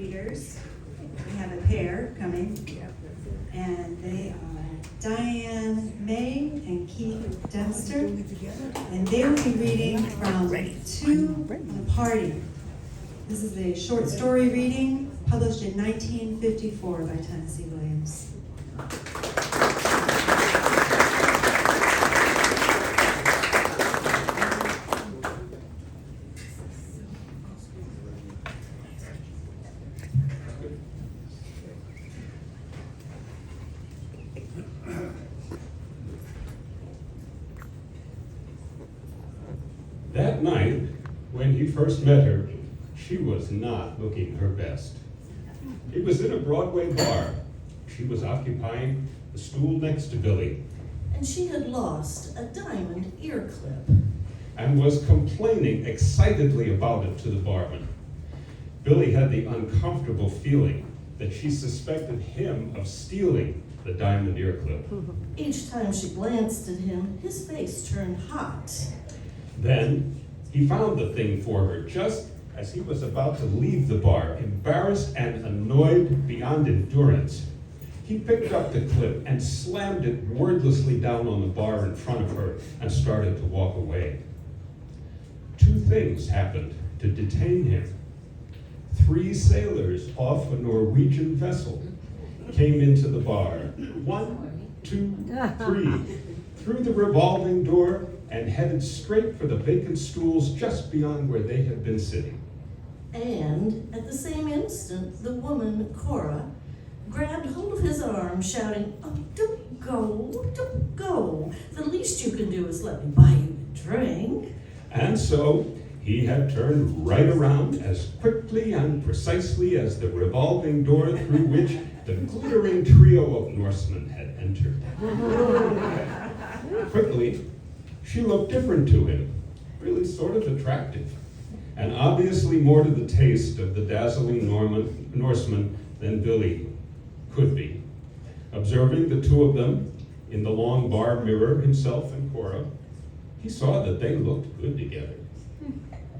readers. We have a pair coming, and they are Diane May and Keith Dempster, and they will be reading from To the Party. This is a short story reading published in 1954 by Tennessee Williams. That night, when he first met her, she was not looking her best. It was in a Broadway bar. She was occupying the stool next to Billy And she had lost a diamond ear clip. and was complaining excitedly about it to the barman. Billy had the uncomfortable feeling that she suspected him of stealing the diamond ear clip. Each time she glanced at him, his face turned hot. Then he found the thing for her just as he was about to leave the bar, embarrassed and annoyed beyond endurance. He picked up the clip and slammed it wordlessly down on the bar in front of her and started to walk away. Two things happened to detain him. 3 sailors off a Norwegian vessel came into the bar. 1, 2, 3, through the revolving door and headed straight for the vacant stools just beyond where they had been sitting. And at the same instant, the woman, Cora, grabbed hold of his arm, shouting, "Oh, don't go, don't go. The least you can do is let me buy you a drink." And so he had turned right around as quickly and precisely as the revolving door through which the glittering trio of Norsemen had entered. Quickly, she looked different to him, really sort of attractive, and obviously more to the taste of the dazzling Norseman than Billy could be. Observing the two of them in the long bar mirror, himself and Cora, he saw that they looked good together.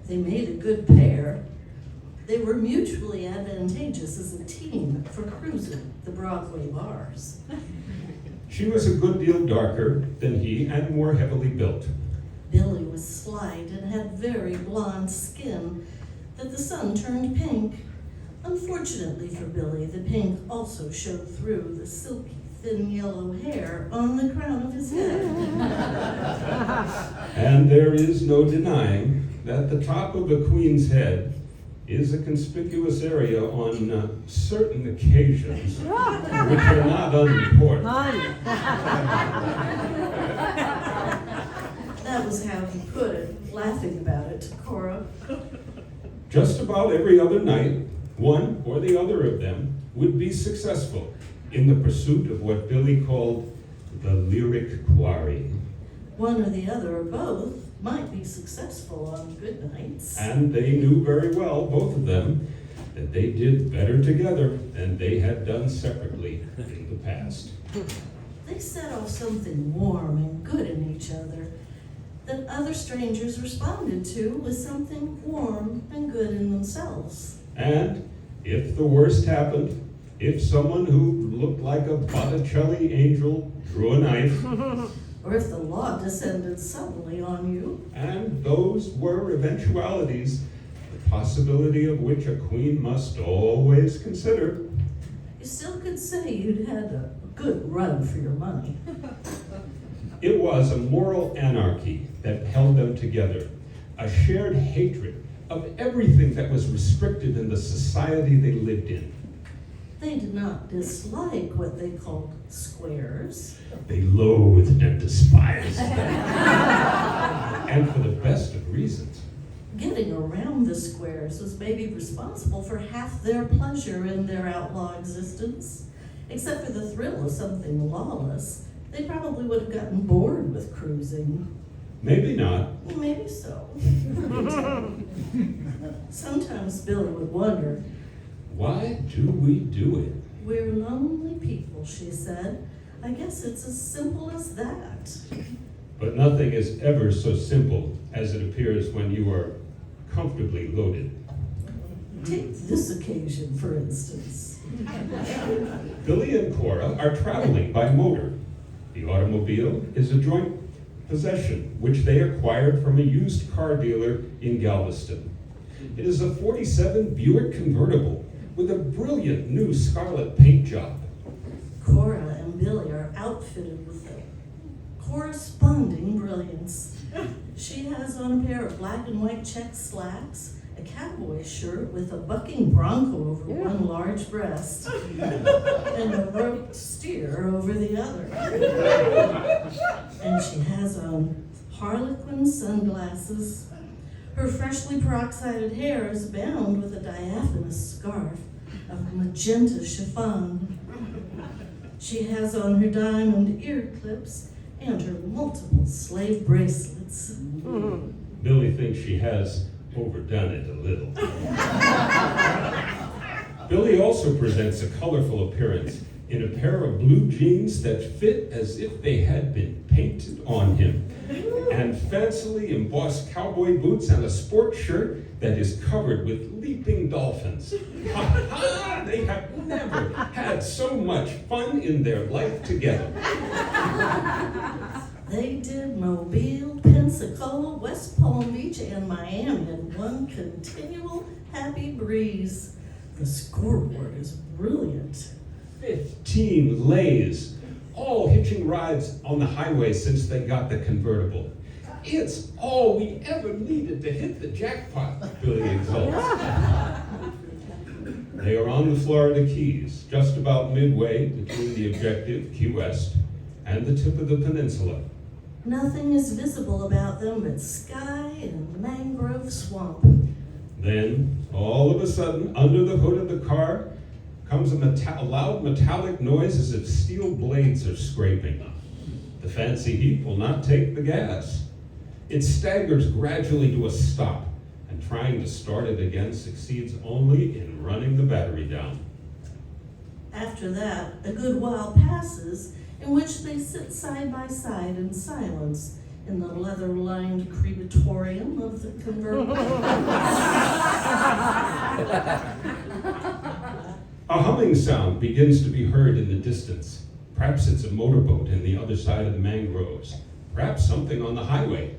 They made a good pair. They were mutually advantageous as a team for cruising the Broadway bars. She was a good deal darker than he and more heavily built. Billy was slight and had very blonde skin that the sun turned pink. Unfortunately for Billy, the pink also showed through the silky, thin yellow hair on the crown of his head. And there is no denying that the top of a queen's head is a conspicuous area on certain occasions, which are not unimportant. That was how he put it, laughing about it to Cora. Just about every other night, one or the other of them would be successful in the pursuit of what Billy called the lyric quarry. One or the other or both might be successful on good nights. And they knew very well, both of them, that they did better together than they had done separately in the past. They set off something warm and good in each other that other strangers responded to with something warm and good in themselves. And if the worst happened, if someone who looked like a Botticelli angel drew a knife, Or if the law descended suddenly on you, and those were eventualities, the possibility of which a queen must always consider, you still could say you'd had a good run for your money. it was a moral anarchy that held them together, a shared hatred of everything that was restricted in the society they lived in. They did not dislike what they called squares. They loathed and despised them. And for the best of reasons. Getting around the squares was maybe responsible for half their pleasure in their outlaw existence. Except for the thrill of something lawless, they probably would have gotten bored with cruising. Maybe not. Well, maybe so. Sometimes Billy would wonder, Why do we do it? "We're lonely people," she said. "I guess it's as simple as that." But nothing is ever so simple as it appears when you are comfortably loaded. Take this occasion, for instance. Billy and Cora are traveling by motor. The automobile is a joint possession, which they acquired from a used car dealer in Galveston. It is a '47 Buick convertible with a brilliant new scarlet paint job. Cora and Billy are outfitted with a corresponding brilliance. She has on a pair of black and white check slacks, a cowboy shirt with a bucking bronco over one large breast, and a roped steer over the other. And she has on harlequin sunglasses. Her freshly peroxided hair is bound with a diaphanous scarf of magenta chiffon. She has on her diamond ear clips and her multiple slave bracelets. Billy thinks she has overdone it a little. Billy also presents a colorful appearance in a pair of blue jeans that fit as if they had been painted on him, and fancily embossed cowboy boots and a sport shirt that is covered with leaping dolphins. Ha ha! They have never had so much fun in their life together. They did Mobile, Pensacola, West Palm Beach, and Miami in one continual happy breeze. The scoreboard is brilliant. 15 lays, all hitching rides on the highway since they got the convertible. It's all we ever needed to hit the jackpot, Billy exults. They are on the Florida Keys, just about midway between the objective, Key West, and the tip of the peninsula. Nothing is visible about them but sky and mangrove swamp. Then, all of a sudden, under the hood of the car, comes a loud metallic noise as if steel blades are scraping. The fancy heap will not take the gas. It staggers gradually to a stop, and trying to start it again succeeds only in running the battery down. After that, a good while passes in which they sit side by side in silence in the leather-lined crematorium of the convertible. A humming sound begins to be heard in the distance. Perhaps it's a motorboat in the other side of the mangroves. Perhaps something on the highway.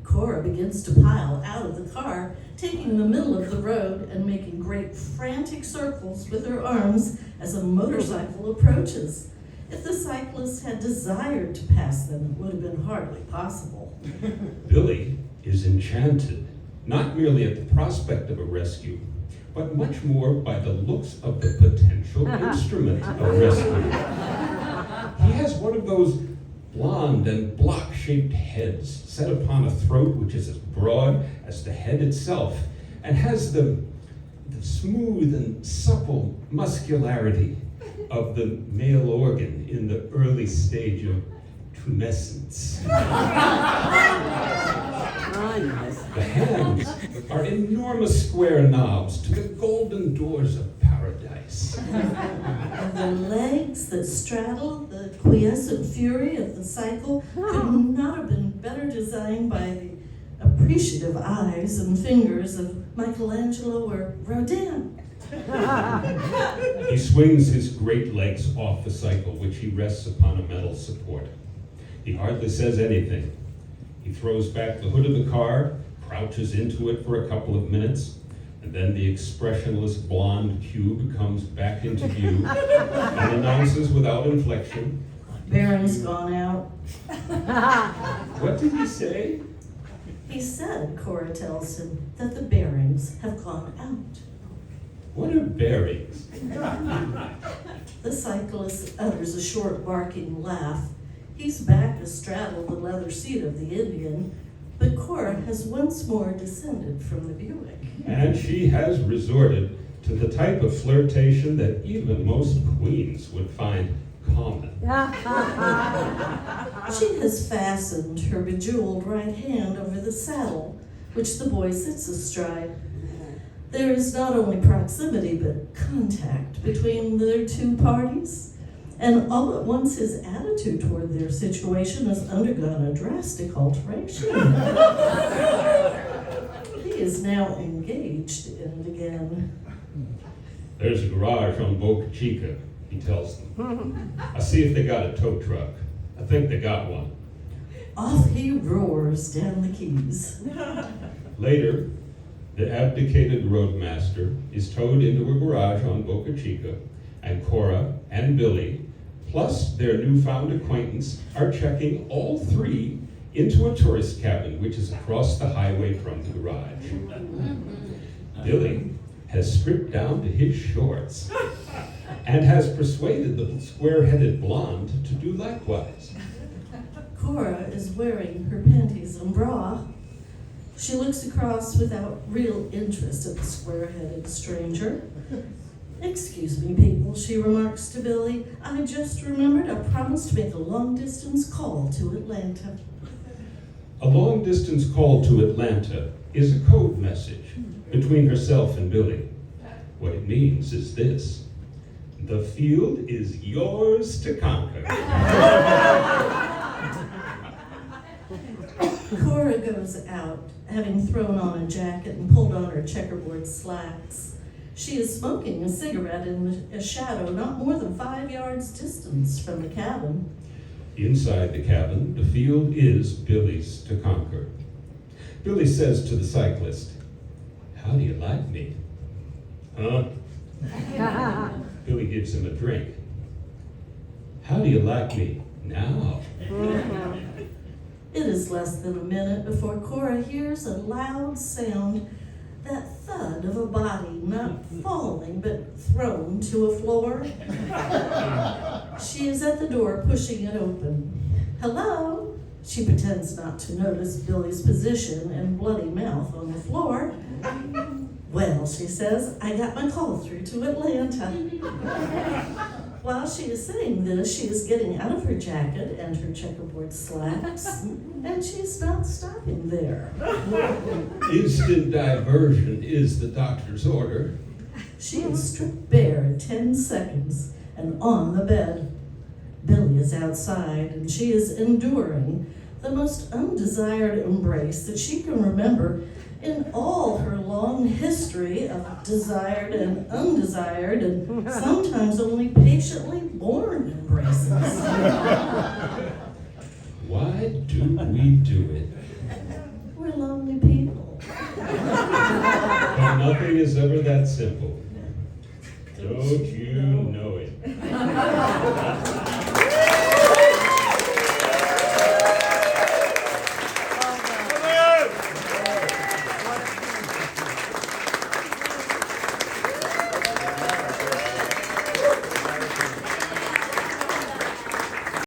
Cora begins to pile out of the car, taking the middle of the road and making great frantic circles with her arms as a motorcycle approaches. If the cyclist had desired to pass them, it would have been hardly possible. Billy is enchanted, not merely at the prospect of a rescue, but much more by the looks of the potential instrument of rescue. He has one of those blonde and block-shaped heads set upon a throat which is as broad as the head itself, and has the smooth and supple muscularity of the male organ in the early stage of tumescence. The hands are enormous square knobs to the golden doors of paradise. And the legs that straddle the quiescent fury of the cycle could not have been better designed by the appreciative eyes and fingers of Michelangelo or Rodin. He swings his great legs off the cycle, which he rests upon a metal support. He hardly says anything. He throws back the hood of the car, crouches into it for a couple of minutes, and then the expressionless blonde cube comes back into view and announces without inflection, Baron's gone out. "What did he say?" He said, Cora tells him, that the bearings have gone out. "What are bearings?" The cyclist utters a short barking laugh. He's back astraddle the leather seat of the Indian, but Cora has once more descended from the Buick. And she has resorted to the type of flirtation that even most queens would find common. She has fastened her bejeweled right hand over the saddle, which the boy sits astride. There is not only proximity, but contact between their two parties. And all at once his attitude toward their situation has undergone a drastic alteration. He is now engaged, and again line. There's a garage on Boca Chica, he tells them. I see if they got a tow truck. I think they got one. Off he roars down the keys. Later, the abdicated roadmaster is towed into a garage on Boca Chica, and Cora and Billy, plus their newfound acquaintance, are checking all three into a tourist cabin, which is across the highway from the garage. Billy has stripped down to his shorts and has persuaded the square-headed blonde to do likewise. Cora is wearing her panties and bra. She looks across without real interest at the square-headed stranger. Excuse me, people, she remarks to Billy. I just remembered I promised to make a long-distance call to Atlanta. A long-distance call to Atlanta is a code message between herself and Billy. What it means is this: the field is yours to conquer. Cora goes out, having thrown on a jacket and pulled on her checkerboard slacks. She is smoking a cigarette in a shadow not more than 5 yards distance from the cabin. Inside the cabin, the field is Billy's to conquer. Billy says to the cyclist, "How do you like me?" "Huh?" Billy gives him a drink. "How do you like me now?" It is less than a minute before Cora hears a loud sound, that thud of a body not falling but thrown to a floor. She is at the door pushing it open. "Hello?" She pretends not to notice Billy's position and bloody mouth on the floor. "Well," she says, "I got my call through to Atlanta." While she is saying this, she is getting out of her jacket and her checkerboard slacks, and she's not stopping there. Instant diversion is the doctor's order. She is stripped bare in 10 seconds and on the bed. Billy is outside, and she is enduring the most undesired embrace that she can remember in all her long history of desired and undesired and sometimes only patiently born embraces. Why do we do it? We're lonely people. But nothing is ever that simple. Don't you know it?